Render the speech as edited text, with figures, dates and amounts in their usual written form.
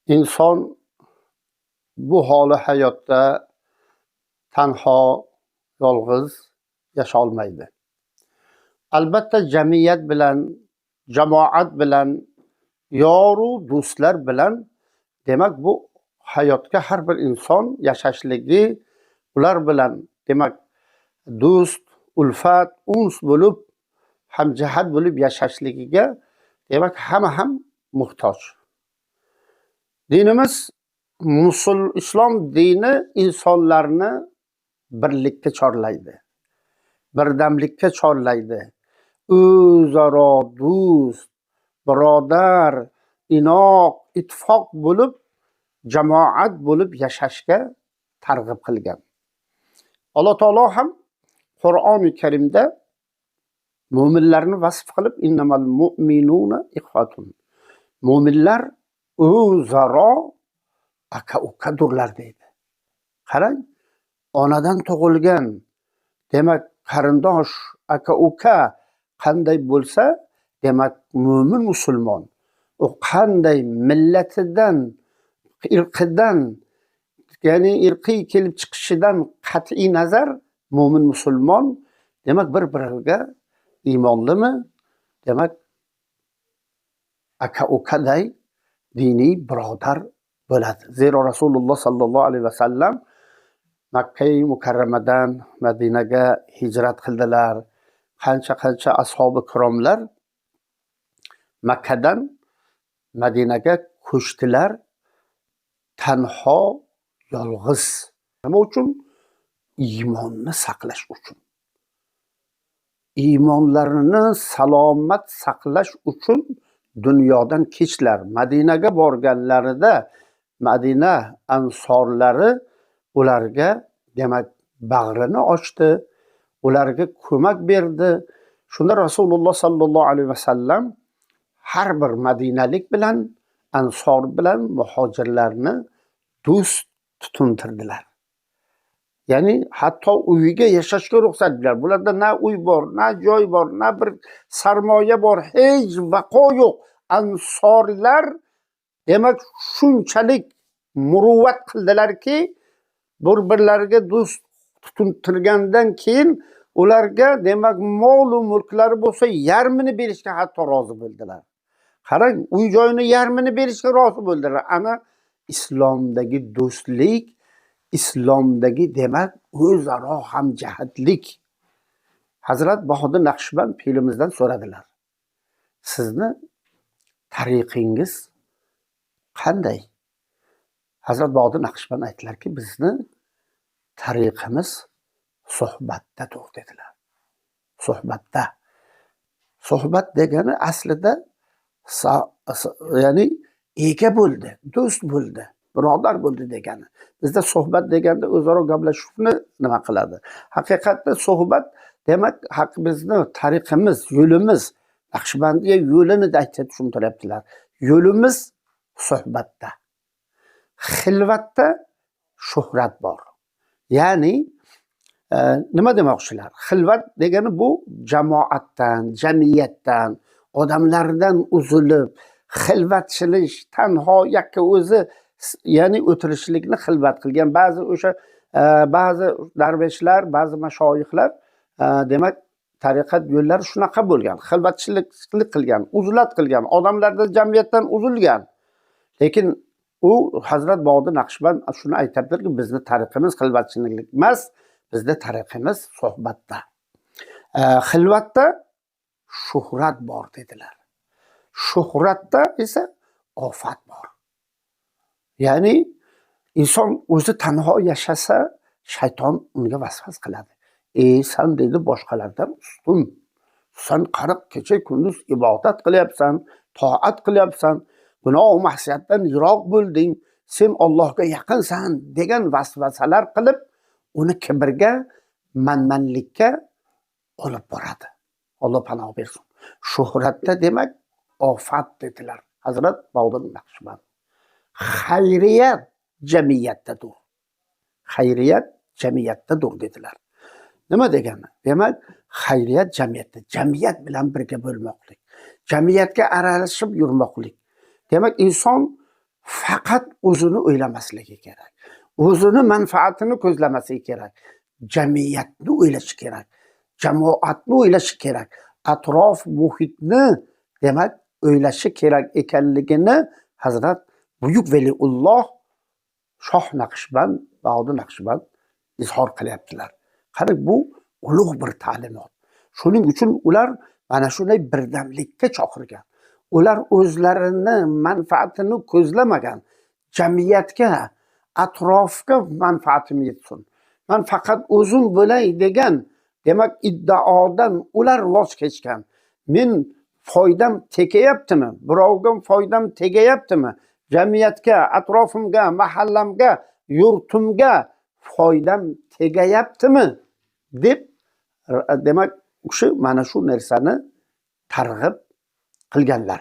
İnson bu hali hayotda tanho, yolg'iz yasholmaydi. Albatta jamiyat bilan, jamoat bilan, yoru do'stlar bilan, demak bu hayotga har bir inson yashashligi, ular bilan demak do'st, ulfat, uns bo'lib, hamjihat bo'lib yashashligiga demak hamma ham muhtoj. Dinimiz islom dini insonlarni birlikka chorlaydi, birdamlikka chorlaydi. O'zaro do'st, birodar, inoq, ittifoq bo'lib, jamoat bo'lib yashashga targ'ib qilgan. Alloh taolo ham Qur'oni Karimda mo'minlarni vasf qilib innamal mu'minuna ikhwatun. Mo'minlar o'zaro aka-ukadurlar deydi. Qarang, onadan tug'ilgan, demak qarindosh, aka-uka qanday bo'lsa, demak mo'min musulmon u qanday millatidan, irqidan, ya'ni irqiy kelib chiqishidan qat'iy nazar mo'min musulmon demak bir-biriga iymonlimi? Demak aka-ukaday diniy birodar bo'ladi. Zero Rasululloh sallallohu alayhi vasallam Makka-i Mukarramadan Madinaga hijrat qildilar. Qancha ashabi kiromlar Makkadan Madinaga ko'chdilar. Tanho, yolg'iz. Nima uchun? Iymonni saqlash uchun. Iymonlarini salomat saqlash uchun dunyodan kechdilar. Madinaga borganlarida Madina ansorlari ularga demak bag'rini ochdi, ularga ko'mak berdi. Shunda Rasululloh sallallohu alayhi vasallam har bir madinalik bilan, ansor bilan muhojirlarni do'st tutuntirdilar. Ya'ni hatto uyiga yashashga ruxsat berdilar. Bularda na uy bor, na joy bor, na bir sarmoya bor, hech vaqo yo'q. Ansorlar demak shunchalik muruvvat qildilarki, bir-birlariga do'st tutuntirgandan keyin ularga demak mol va mulklari bo'lsa yarmini berishga hatto rozi bo'ldilar. Qarang, uy joyini yarmini berishga rozi bo'ldilar. Ana islomdagi do'stlik, islomdagi demak o'zaro hamjihatlik. Hazrat Bahodir Naqshband pirimizdan so'radilar. Sizni tariqingiz qanday? Hazrat Bahodir Naqshband aytdilarki, bizni tariqimiz suhbatdadir dedilar. Suhbatda. Suhbat degani aslida ya'ni ega bo'ldi, do'st bo'ldi, birodar bo'ldi degani. Bizda suhbat deganda o'zaro gaplashishni nima qiladi? Haqiqatda suhbat demak bizni tariqimiz, yo'limiz, Naqshbandiya yo'lini aytib tushuntiryaptilar. Yo'limiz suhbatda. Xilvatda shuhrat bor. Ya'ni nima demoqchilar? Xilvat degani bu jamoatdan, jamiyatdan, odamlardan uzilib, xilvatchilik, tanho yakka o'zi ya'ni o'tirishlikni xilvat qilgan. Ba'zi darveshlar, ba'zi mashoyixlar demak tariqat yo'llari shunaqa bo'lgan. Xilvatchilik qilgan, uzlat qilgan, odamlardan, jamiyatdan uzilgan. Lekin u Hazrat Bahodir Naqshband shuni aytadilarki, bizni tariqimiz xilvatchilik emas, bizda tariqimiz suhbatda. Xilvatda shuhrat bor dedilar. Shuhratda esa ofat bor. Ya'ni inson o'zi tanho yashasa, shayton unga vasvas qiladi. Sen dedi boshqalardan ustun. Sen qarab kecha kunduz ibodat qilyapsan, toat qilyapsan, gunoh va ma'siyatdan yiroq bo'lding, sen Allohga yaqinsan degan vasvasalar qilib, uni kibrga, manmanlikka olib boradi. Alloh panoh bersin. Shuhratda demak ofat dedilar Hazrat Bahodir Naqshband. Xayriyat jamiyatdadir. Xayriyat jamiyatdadir dedilar. Nima degani? Demak, xayriyat jamiyatda, jamiyat bilan birga bo'lmoqlik, jamiyatga aralashib yurmoqlik. Demak, inson faqat o'zini o'ylamasligi kerak. O'zini manfaatini ko'zlamasligi kerak. Jamiyatni o'ylashi kerak. Jamoatni o'ylashi kerak. Atrof muhitni demak o'ylashi kerak ekanligini Hazrat buyuk Veliulloh Shoh Naqshband, Bahodir Naqshband izhor qilyaptilar. Qarang, bu ulug' bir ta'limot. Shuning uchun ular mana shunday birdamlikka chaqirgan. Ular o'zlarini manfaatini ko'zlamagan. Jamiyatga, atrofga manfaatim yetsin. Men faqat o'zim bo'lay degan, demak iddaodan ular voz kechgan. Men foydam tegayaptimi? Birovga foydam tegayaptimi? Jamiyatga, atrofimga, mahallamga, yurtimga foydam tegayaptimi deb demak o'sha mana shu narsani targ'ib qilganlar.